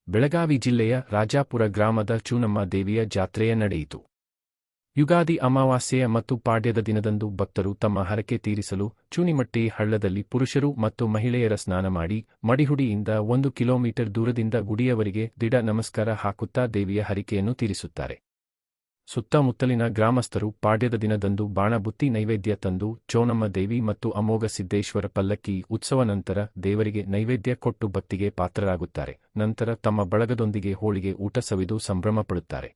ಬೆಳಗಾವಿ ಜಿಲ್ಲೆಯ ರಾಜಾಪುರ ಗ್ರಾಮದ ಚೂನಮ್ಮ ದೇವಿಯ ಜಾತ್ರೆಯ ನಡೆಯಿತು. ಯುಗಾದಿ ಅಮಾವಾಸ್ಯೆಯ ಮತ್ತು ಪಾಡ್ಯದ ದಿನದಂದು ಭಕ್ತರು ತಮ್ಮ ಹರಕೆ ತೀರಿಸಲು ಚೂನಿಮಟ್ಟಿ ಹಳ್ಳದಲ್ಲಿ ಪುರುಷರು ಮತ್ತು ಮಹಿಳೆಯರ ಸ್ನಾನ ಮಾಡಿ ಮಡಿಹುಡಿಯಿಂದ 1 ಕಿಲೋಮೀಟರ್ ದೂರದಿಂದ ಗುಡಿಯವರೆಗೆ ದಿಢ ನಮಸ್ಕಾರ ಹಾಕುತ್ತಾ ದೇವಿಯ ಹರಕೆಯನ್ನು ತೀರಿಸುತ್ತಾರೆ. ಸುತ್ತಮುತ್ತಲಿನ ಗ್ರಾಮಸ್ಥರು ಪಾಡ್ಯದ ದಿನದಂದು ಬಾಣಬುತ್ತಿ ನೈವೇದ್ಯ ತಂದು ಚೌನಮ್ಮ ದೇವಿ ಮತ್ತು ಅಮೋಘ ಸಿದ್ದೇಶ್ವರ ಪಲ್ಲಕ್ಕಿ ಉತ್ಸವ ನಂತರ ದೇವರಿಗೆ ನೈವೇದ್ಯ ಕೊಟ್ಟು ಭಕ್ತಿಗೆ ಪಾತ್ರರಾಗುತ್ತಾರೆ. ನಂತರ ತಮ್ಮ ಬಳಗದೊಂದಿಗೆ ಹೋಳಿಗೆ ಊಟ ಸವಿದು ಸಂಭ್ರಮ ಪಡುತ್ತಾರೆ.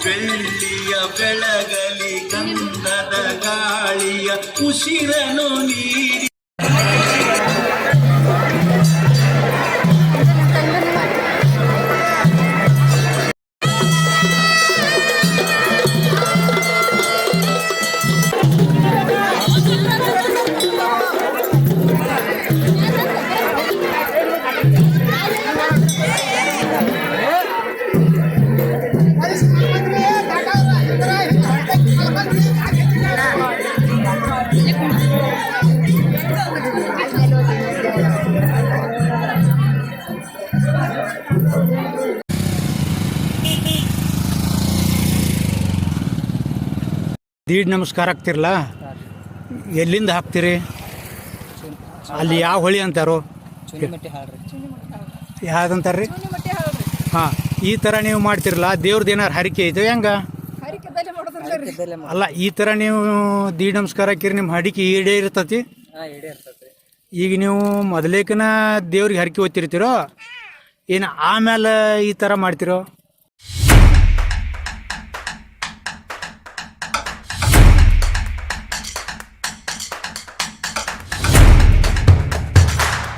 ಬೆಳ್ಳಿಯ ಬೆಳಗಲಿ ಗಂಧದ ಗಾಳಿಯ ಉಸಿರನು ನೀಡಿ ದೀಡ್ ನಮಸ್ಕಾರ ಹಾಕ್ತಿರಲ್ಲ, ಎಲ್ಲಿಂದ ಹಾಕ್ತೀರಿ? ಅಲ್ಲಿ ಯಾವ ಹೊಳಿ ಅಂತಾರೋ ಯಾವ್ದಂತಾರ್ರಿ? ಹಾಂ, ಈ ಥರ ನೀವು ಮಾಡ್ತಿರಲ್ಲ, ದೇವ್ರದ್ದು ಏನಾರು ಹರಿಕೆ ಐತೆ ಹೆಂಗ? ಅಲ್ಲ, ಈ ಥರ ನೀವು ದೀಡ್ ನಮಸ್ಕಾರ ಹಾಕಿರಿ, ನಿಮ್ಮ ಹಡಿಕೆ ಈಡೇ ಇರ್ತತಿ. ಈಗ ನೀವು ಮೊದಲೇಕನ ದೇವ್ರಿಗೆ ಹರಕೆ ಓದ್ತಿರ್ತೀರೋ ಏನು ಆಮೇಲೆ ಈ ಥರ ಮಾಡ್ತಿರೋ?